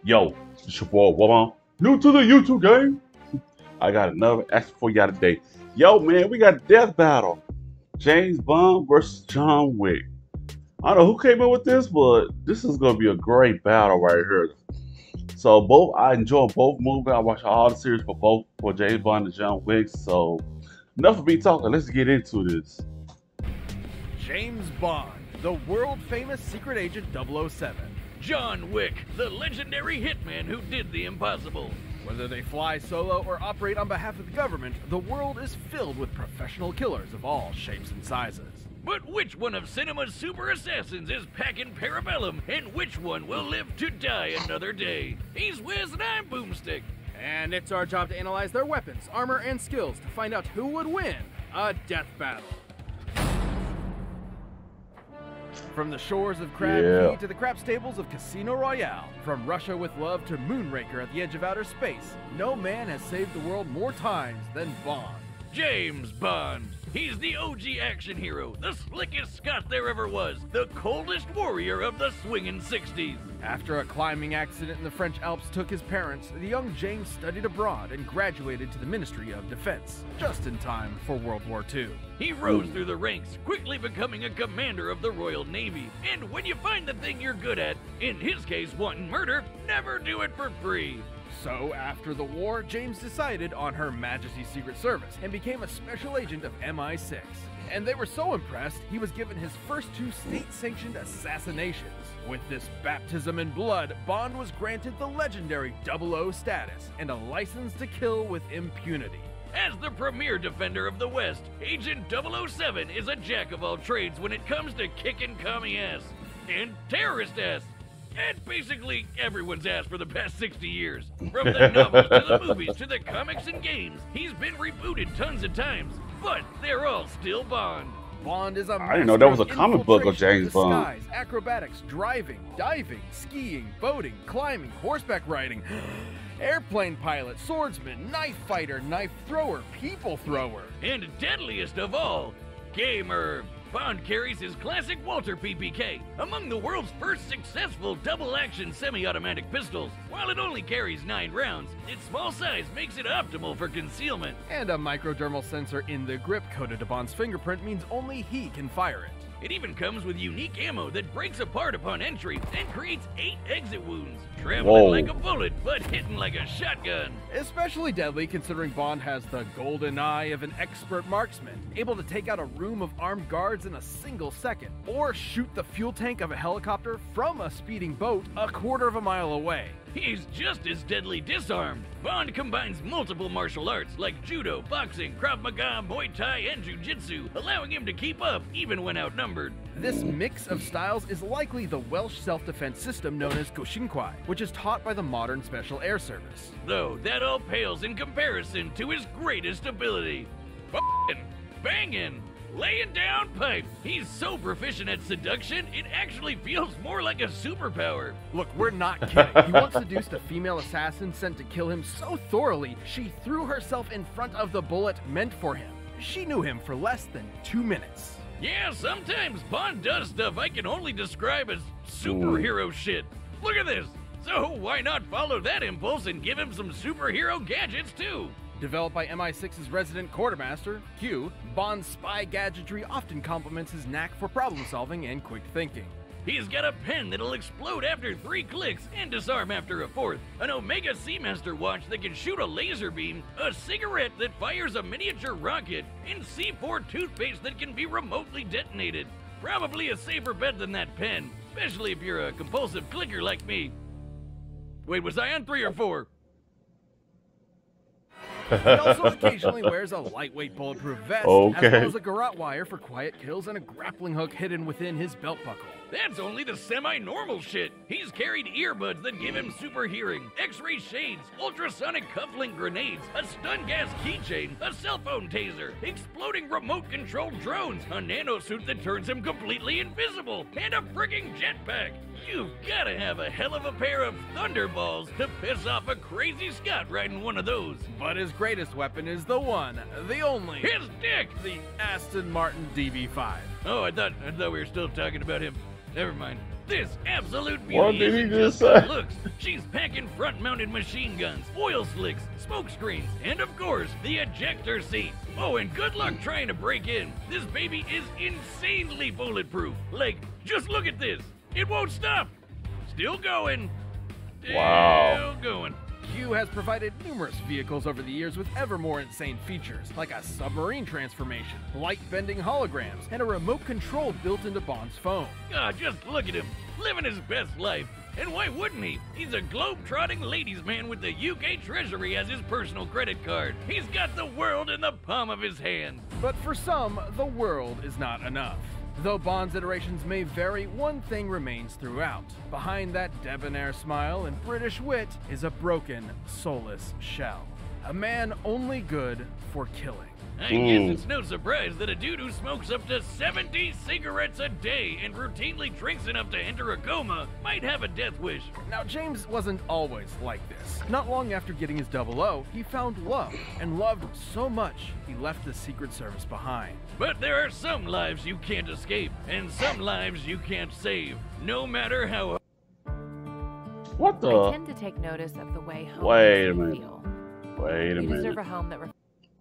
Yo, it's your boy Woman. New to the YouTube game. I got another action for y'all today. Yo, man, we got a death battle. James Bond versus John Wick. I don't know who came up with this, but this is gonna be a great battle right here. So both I enjoy both movies. I watch all the series for both for James Bond and John Wick. So enough of me talking. Let's get into this. James Bond, the world-famous secret agent 007. John Wick, the legendary hitman who did the impossible. Whether they fly solo or operate on behalf of the government, the world is filled with professional killers of all shapes and sizes. But which one of cinema's super assassins is packing parabellum, and which one will live to die another day? He's Wiz and I'm Boomstick. And it's our job to analyze their weapons, armor, and skills to find out who would win a death battle. From the shores of Crab Key to the craps tables of Casino Royale, from Russia with Love to Moonraker at the edge of outer space, no man has saved the world more times than Bond. James Bond. He's the OG action hero, the slickest Scot there ever was, the coldest warrior of the swingin' 60s. After a climbing accident in the French Alps took his parents, the young James studied abroad and graduated to the Ministry of Defense, just in time for World War II. He rose through the ranks, quickly becoming a commander of the Royal Navy. And when you find the thing you're good at, in his case wanting murder, never do it for free. So, after the war, James decided on Her Majesty's Secret Service and became a special agent of MI6. And they were so impressed, he was given his first two state-sanctioned assassinations. With this baptism in blood, Bond was granted the legendary 00 status and a license to kill with impunity. As the premier defender of the West, Agent 007 is a jack of all trades when it comes to kicking commie ass and terrorist ass. And basically everyone's ass for the past 60 years. From the novels to the movies to the comics and games, he's been rebooted tons of times, but they're all still Bond. Bond is a I didn't know there was a comic book of James Bond. Disguise, acrobatics, driving, diving, skiing, boating, climbing, horseback riding, airplane pilot, swordsman, knife fighter, knife thrower, people thrower. And deadliest of all, gamer. Bond carries his classic Walter PPK, among the world's first successful double-action semi-automatic pistols. While it only carries 9 rounds, its small size makes it optimal for concealment. And a microdermal sensor in the grip coded to Bond's fingerprint means only he can fire it. It even comes with unique ammo that breaks apart upon entry and creates 8 exit wounds, traveling like a bullet but hitting like a shotgun. Especially deadly considering Bond has the golden eye of an expert marksman, able to take out a room of armed guards in a single second, or shoot the fuel tank of a helicopter from a speeding boat a quarter of a mile away. He's just as deadly disarmed. Bond combines multiple martial arts like judo, boxing, Krav Maga, Muay Thai, and Jiu-Jitsu, allowing him to keep up even when outnumbered. This mix of styles is likely the Welsh self-defense system known as Goshinkwai, which is taught by the modern Special Air Service. Though that all pales in comparison to his greatest ability. F***ing, banging, laying down pipe. He's so proficient at seduction, it actually feels more like a superpower. Look, we're not kidding. He once seduced a female assassin sent to kill him so thoroughly, she threw herself in front of the bullet meant for him. She knew him for less than 2 minutes. Yeah, sometimes Bond does stuff I can only describe as superhero shit. Look at this. So why not follow that impulse and give him some superhero gadgets too? Developed by MI6's resident quartermaster, Q, Bond's spy gadgetry often complements his knack for problem solving and quick thinking. He's got a pen that'll explode after 3 clicks and disarm after a 4th, an Omega Seamaster watch that can shoot a laser beam, a cigarette that fires a miniature rocket, and C4 toothpaste that can be remotely detonated. Probably a safer bet than that pen, especially if you're a compulsive clicker like me. Wait, was I on 3 or 4? He also occasionally wears a lightweight bulletproof vest, as well as a garrote wire for quiet kills and a grappling hook hidden within his belt buckle. That's only the semi-normal shit. He's carried earbuds that give him super hearing, X-ray shades, ultrasonic cufflink grenades, a stun gas keychain, a cell phone taser, exploding remote-controlled drones, a nanosuit that turns him completely invisible, and a frigging jetpack. You've gotta have a hell of a pair of thunderballs to piss off a crazy Scot riding one of those. But his greatest weapon is the one, the only, his dick! The Aston Martin DB5. Oh, I thought we were still talking about him. Never mind. This absolute What beauty did he isn't just just good say? looks. She's packing front-mounted machine guns, oil slicks, smoke screens, and of course, the ejector seat. Oh, and good luck trying to break in. This baby is insanely bulletproof. Like, just look at this. It won't stop. Still going. Wow. Still going. Q has provided numerous vehicles over the years with ever more insane features, like a submarine transformation, light-bending holograms, and a remote control built into Bond's phone. Ah, just look at him, living his best life. And why wouldn't he? He's a globe-trotting ladies' man with the UK Treasury as his personal credit card. He's got the world in the palm of his hand. But for some, the world is not enough. Though Bond's iterations may vary, one thing remains throughout. Behind that debonair smile and British wit is a broken, soulless shell. A man only good for killing. I guess it's no surprise that a dude who smokes up to 70 cigarettes a day and routinely drinks enough to enter a coma might have a death wish. Now, James wasn't always like this. Not long after getting his 00, he found love, and loved so much, he left the Secret Service behind. But there are some lives you can't escape, and some lives you can't save, no matter how What I the? tend to take notice of the way home Wait a makes you minute. feel. Wait a You deserve minute. a home that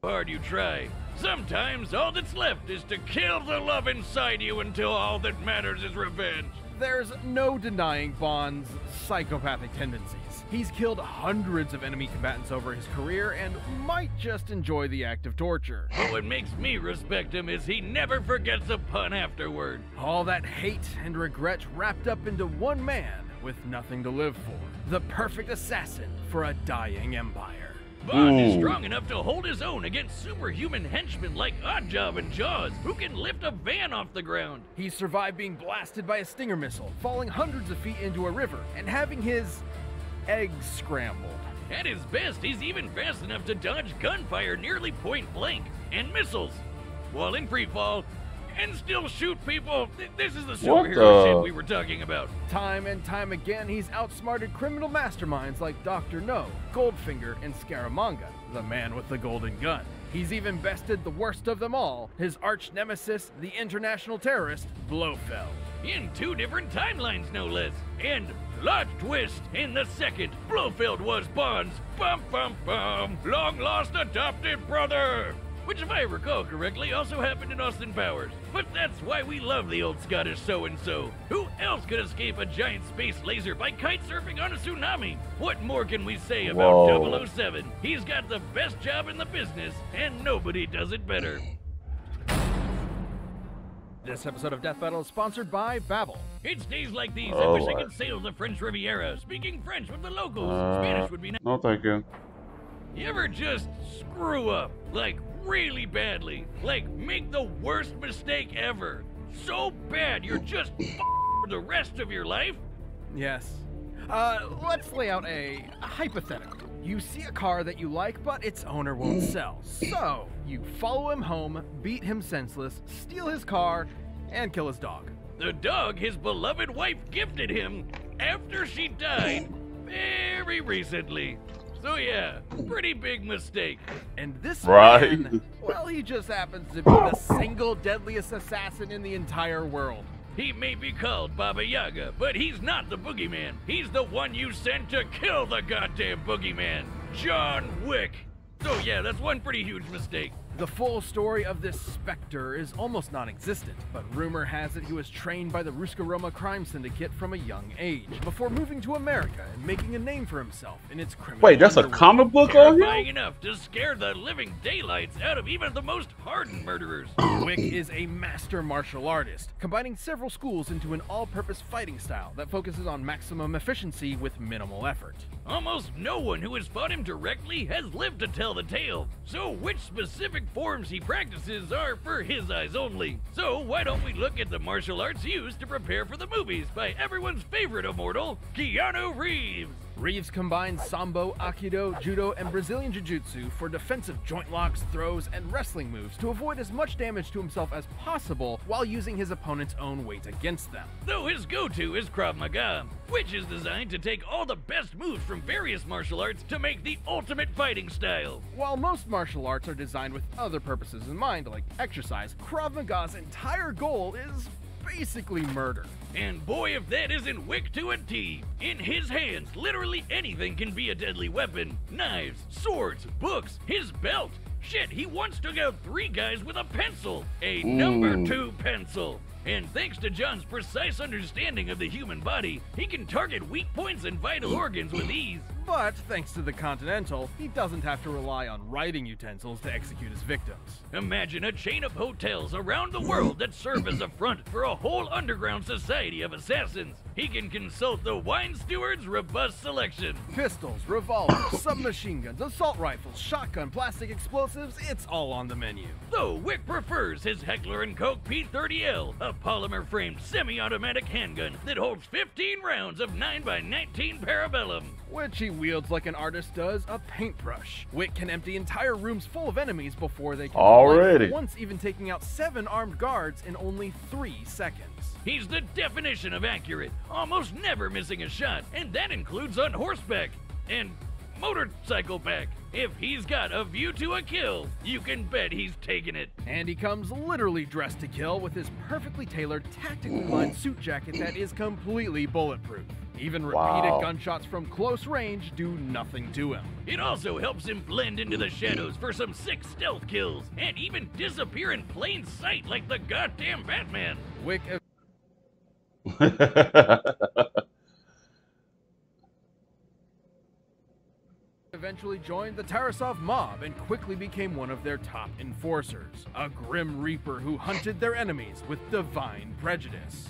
hard you try. Sometimes all that's left is to kill the love inside you until all that matters is revenge. There's no denying Bond's psychopathic tendencies. He's killed hundreds of enemy combatants over his career and might just enjoy the act of torture. But what makes me respect him is he never forgets a pun afterward. All that hate and regret wrapped up into one man with nothing to live for. The perfect assassin for a dying empire. Bond is strong enough to hold his own against superhuman henchmen like Oddjob and Jaws, who can lift a van off the ground. He survived being blasted by a Stinger missile, falling hundreds of feet into a river, and having his eggs scrambled. At his best, he's even fast enough to dodge gunfire nearly point blank, and missiles, while in free-fall, and still shoot people. This is the superhero shit we were talking about. Time and time again, he's outsmarted criminal masterminds like Dr. No, Goldfinger, and Scaramanga, the man with the golden gun. He's even bested the worst of them all, his arch nemesis, the international terrorist, Blofeld. In 2 different timelines, no less. And plot twist, in the second, Blofeld was Bond's long-lost adopted brother. Which, if I recall correctly, also happened in Austin Powers. But that's why we love the old Scottish so-and-so. Who else could escape a giant space laser by kite surfing on a tsunami? What more can we say about 007? He's got the best job in the business, and nobody does it better. This episode of Death Battle is sponsored by Babbel. It's days like these I wish I could sail the French Riviera, speaking French with the locals. Spanish would be nice. No, thank you. You ever just screw up, like really badly? Like make the worst mistake ever? So bad you're just for the rest of your life? Yes. Let's lay out a hypothetical. You see a car that you like, but its owner won't sell. So, you follow him home, beat him senseless, steal his car, and kill his dog. The dog his beloved wife gifted him after she died very recently. So yeah, pretty big mistake. And this Right. man, well, he just happens to be the single deadliest assassin in the entire world. He may be called Baba Yaga, but he's not the boogeyman. He's the one you sent to kill the goddamn boogeyman, John Wick. So yeah, that's one pretty huge mistake. The full story of this specter is almost non-existent, but rumor has it he was trained by the Ruska Roma crime syndicate from a young age, before moving to America and making a name for himself in its criminal Wait, that's a underworld. comic book on Terrifying here? enough to scare the living daylights out of even the most hardened murderers. Wick is a master martial artist, combining several schools into an all-purpose fighting style that focuses on maximum efficiency with minimal effort. Almost no one who has fought him directly has lived to tell the tale. So which specific forms he practices are for his eyes only. So why don't we look at the martial arts used to prepare for the movies by everyone's favorite immortal, Keanu Reeves. Reeves combines Sambo, Aikido, Judo, and Brazilian Jiu-Jitsu for defensive joint locks, throws, and wrestling moves to avoid as much damage to himself as possible while using his opponent's own weight against them. Though his go-to is Krav Maga, which is designed to take all the best moves from various martial arts to make the ultimate fighting style. While most martial arts are designed with other purposes in mind, like exercise, Krav Maga's entire goal is basically murder. And boy, if that isn't Wick to a T. In his hands, literally anything can be a deadly weapon. Knives, swords, books, his belt. Shit, he once took out 3 guys with a pencil. A number 2 pencil. And thanks to John's precise understanding of the human body, he can target weak points and vital organs with ease. But thanks to the Continental, he doesn't have to rely on writing utensils to execute his victims. Imagine a chain of hotels around the world that serve as a front for a whole underground society of assassins. He can consult the wine steward's robust selection. Pistols, revolvers, submachine guns, assault rifles, shotgun, plastic explosives, it's all on the menu. Though Wick prefers his Heckler & Koch P30L, a polymer-framed semi-automatic handgun that holds 15 rounds of 9x19 parabellum. Which he wields like an artist does a paintbrush. Wick can empty entire rooms full of enemies before they can already, once even taking out 7 armed guards in only 3 seconds. He's the definition of accurate, almost never missing a shot, and that includes on horseback and motorcycle back. If he's got a view to a kill, you can bet he's taking it. And he comes literally dressed to kill with his perfectly tailored, tactically lined suit jacket that is completely bulletproof. Even repeated gunshots from close range do nothing to him. It also helps him blend into the shadows for some sick stealth kills, and even disappear in plain sight like the goddamn Batman. Wick eventually joined the Tarasov mob and quickly became one of their top enforcers, a grim reaper who hunted their enemies with divine prejudice.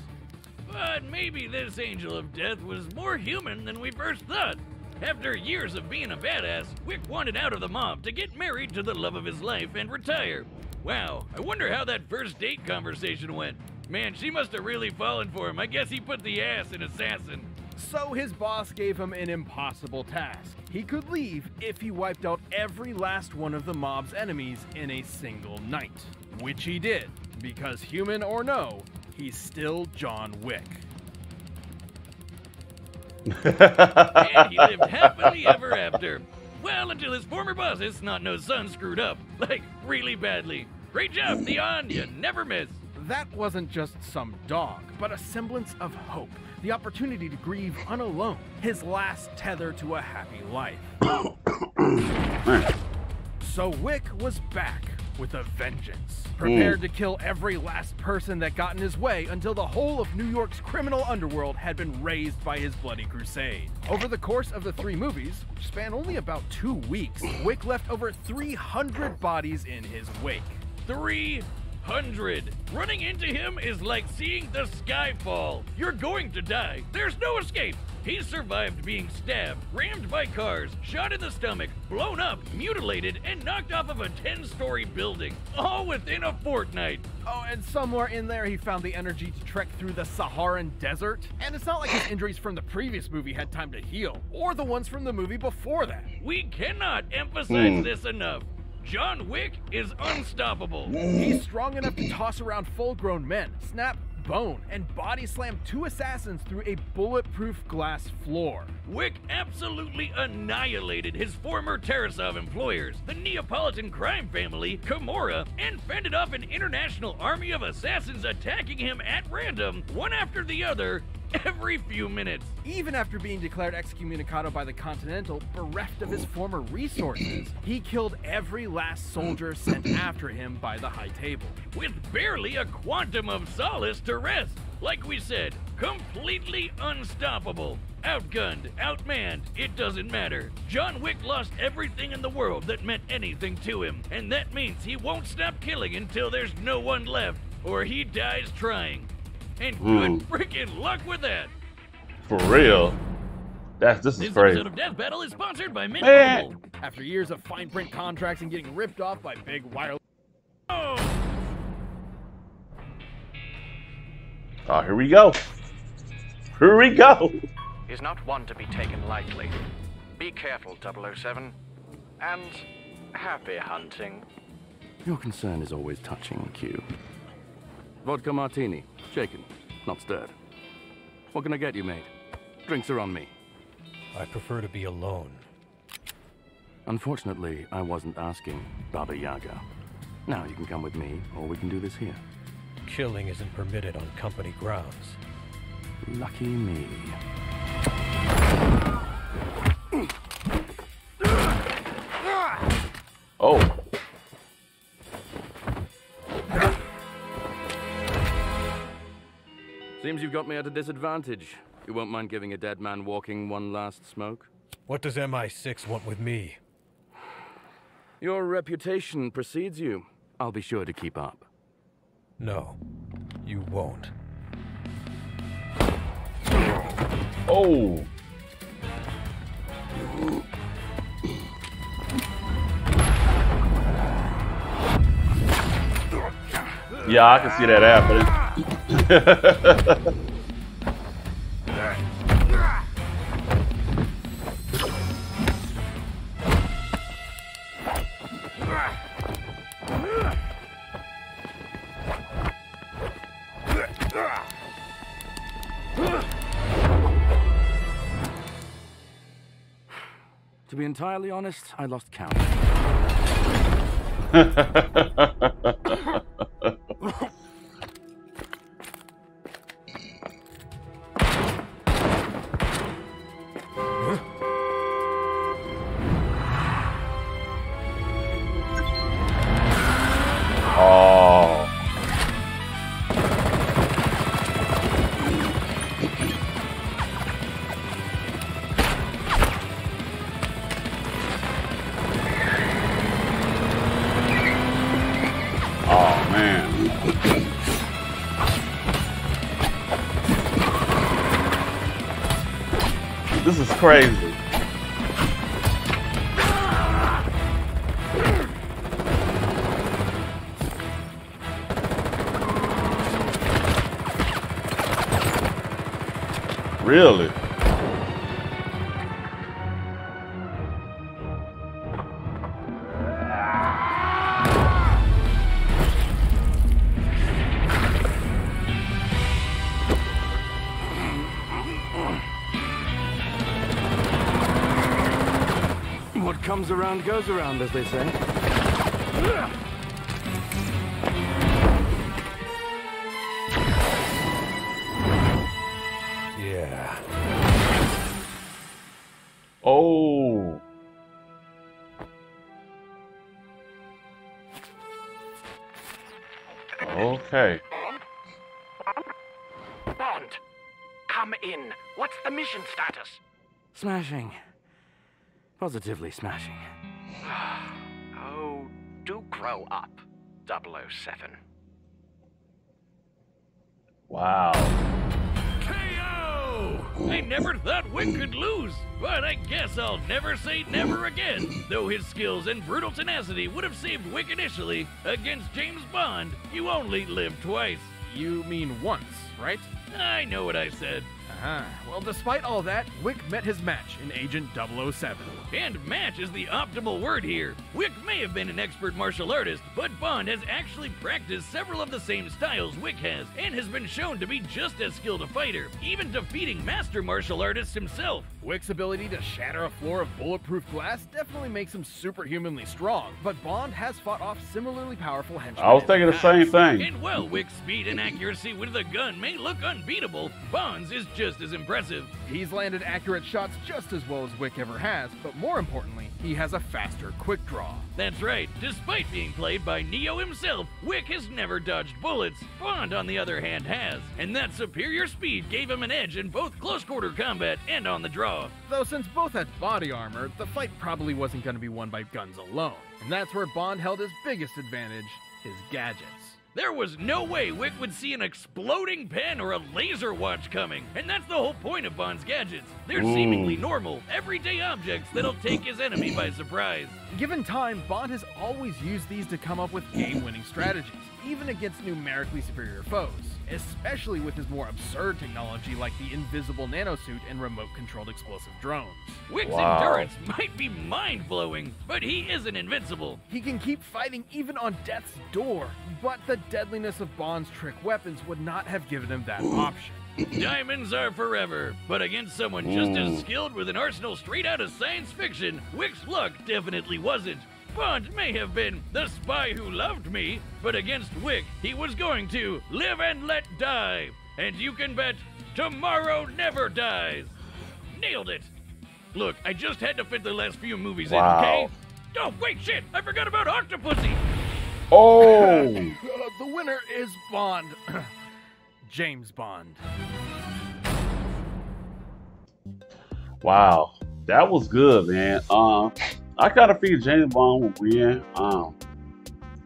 But maybe this angel of death was more human than we first thought. After years of being a badass, Wick wanted out of the mob to get married to the love of his life and retire. Wow, I wonder how that first date conversation went. Man, she must have really fallen for him. I guess he put the ass in assassin. So his boss gave him an impossible task. He could leave if he wiped out every last one of the mob's enemies in a single night. Which he did, because human or no, he's still John Wick. And he lived happily ever after. Well, until his former boss's snot-nosed son screwed up. Like, really badly. Great job, Theon, you never miss. That wasn't just some dog, but a semblance of hope. The opportunity to grieve unalone, his last tether to a happy life. So Wick was back with a vengeance, prepared to kill every last person that got in his way until the whole of New York's criminal underworld had been razed by his bloody crusade. Over the course of the 3 movies, which span only about 2 weeks, Wick left over 300 bodies in his wake. 300. Running into him is like seeing the sky fall. You're going to die. There's no escape. He survived being stabbed, rammed by cars, shot in the stomach, blown up, mutilated, and knocked off of a 10-story building, all within a fortnight. Oh, and somewhere in there he found the energy to trek through the Saharan desert. And it's not like his injuries from the previous movie had time to heal, or the ones from the movie before that. We cannot emphasize this enough. John Wick is unstoppable. He's strong enough to toss around full-grown men, snap bone, and body slam 2 assassins through a bulletproof glass floor. Wick absolutely annihilated his former Tarasov employers, the Neapolitan crime family, Camorra, and fended off an international army of assassins attacking him at random, one after the other, every few minutes. Even after being declared excommunicado by the Continental, bereft of his former resources, he killed every last soldier sent after him by the High Table. With barely a quantum of solace to rest. Like we said, completely unstoppable. Outgunned, outmanned, it doesn't matter. John Wick lost everything in the world that meant anything to him, and that means he won't stop killing until there's no one left, or he dies trying. And good freaking luck with that. For real. This is This crazy. episode of Death Battle is sponsored by Mint Man. Mobile. After years of fine print contracts and getting ripped off by big wireless... Oh. Oh, here we go. Here we go. Is not one to be taken lightly. Be careful, 007. And happy hunting. Your concern is always touching, Q. Vodka martini, shaken, not stirred. What can I get you, mate? Drinks are on me. I prefer to be alone. Unfortunately, I wasn't asking, Baba Yaga. Now you can come with me, or we can do this here. killing isn't permitted on company grounds. Lucky me. Oh. Seems you've got me at a disadvantage. You won't mind giving a dead man walking one last smoke? What does MI6 want with me? Your reputation precedes you. I'll be sure to keep up. No, you won't. Oh. Yeah, I can see that happening. To be entirely honest, I lost count. This is crazy. Really? What comes around goes around, as they say. Yeah. Oh. Okay. Bond, come in. What's the mission status? Smashing. Positively smashing. Oh, do grow up, 007. Wow. KO! I never thought Wick could lose, but I guess I'll never say never again. Though his skills and brutal tenacity would have saved Wick initially, against James Bond, you only live twice. You mean once, right? I know what I said. Well, despite all that, Wick met his match in Agent 007. And match is the optimal word here. Wick may have been an expert martial artist, but Bond has actually practiced several of the same styles Wick has, and has been shown to be just as skilled a fighter, even defeating master martial artist himself. Wick's ability to shatter a floor of bulletproof glass definitely makes him superhumanly strong, but Bond has fought off similarly powerful henchmen. I was thinking the same thing. And while Wick's speed and accuracy with a gun may look unbeatable, Bond's is just as impressive. He's landed accurate shots just as well as Wick ever has, but more importantly, he has a faster quick draw. That's right. Despite being played by Neo himself, Wick has never dodged bullets. Bond, on the other hand, has. And that superior speed gave him an edge in both close-quarter combat and on the draw. Though since both had body armor, the fight probably wasn't going to be won by guns alone. And that's where Bond held his biggest advantage, his gadgets. There was no way Wick would see an exploding pen or a laser watch coming, and that's the whole point of Bond's gadgets. They're seemingly normal, everyday objects that'll take his enemy by surprise. Given time, Bond has always used these to come up with game-winning strategies, even against numerically superior foes, especially with his more absurd technology like the invisible nanosuit and remote-controlled explosive drones. Wick's endurance might be mind-blowing, but he isn't invincible. He can keep fighting even on death's door, but the deadliness of Bond's trick weapons would not have given him that option. Diamonds are forever, but against someone just as skilled with an arsenal straight out of science fiction, Wick's luck definitely wasn't. Bond may have been the spy who loved me, but against Wick, he was going to live and let die. And you can bet tomorrow never dies. Nailed it. Look, I just had to fit the last few movies in, okay? Oh, wait, shit! I forgot about Octopussy! Oh! The winner is Bond. James Bond. Wow, that was good, man. I kind of figured James Bond would win.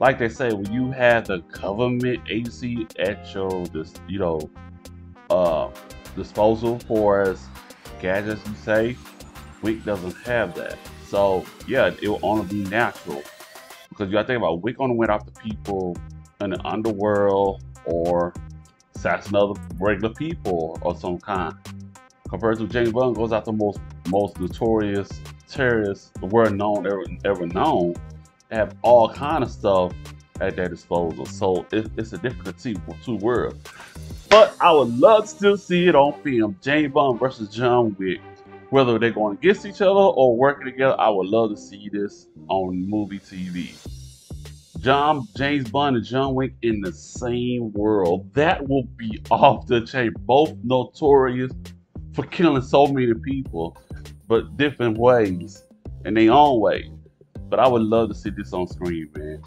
Like they say, when you have the government agency at your, disposal for as gadgets, you say, Wick doesn't have that. So yeah, it will only be natural because you got to think about Wick only went after people in the underworld or assassin other regular people or some kind. Compared to James Bond goes after most notorious terrorists the world ever known, have all kind of stuff at their disposal. So it's a different team for two worlds. But I would love to still see it on film. James Bond versus John Wick. Whether they're going against each other or working together, I would love to see this on movie TV. James Bond and John Wick in the same world. That will be off the chain. Both notorious for killing so many people, but different ways, in their own way. But I would love to see this on screen, man.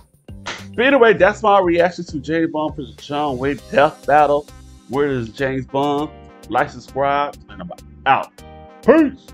But anyway, that's my reaction to James Bond versus John Wick Death Battle. Where is James Bond? Like, subscribe, and I'm out. Peace!